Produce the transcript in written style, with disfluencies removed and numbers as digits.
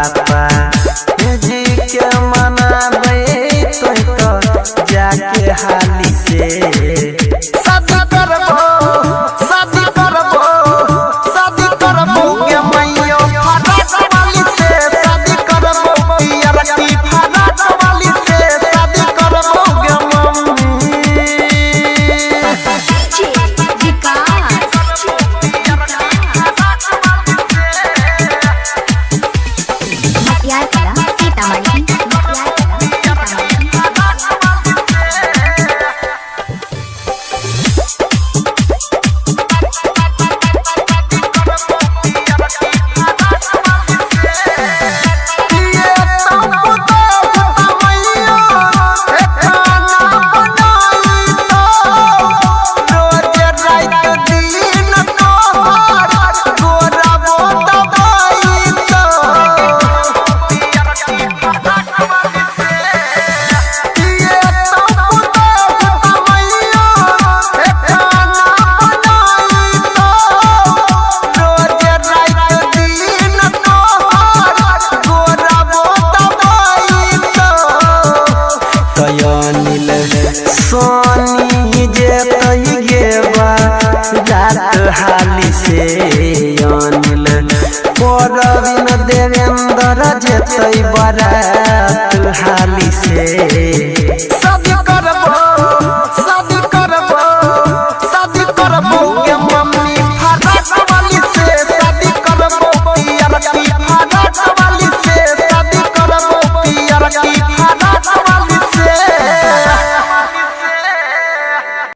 पापा जी के मना दे तो जाके हाली से शादी करबो के मैयो फराक वाली से शादी करबो पियर की फराक वाली से शादी करबो के मम्मी सोनी जे तई गेबा रात हाली से अनिल परवीन देवेंद्र जे तई बारात हाली से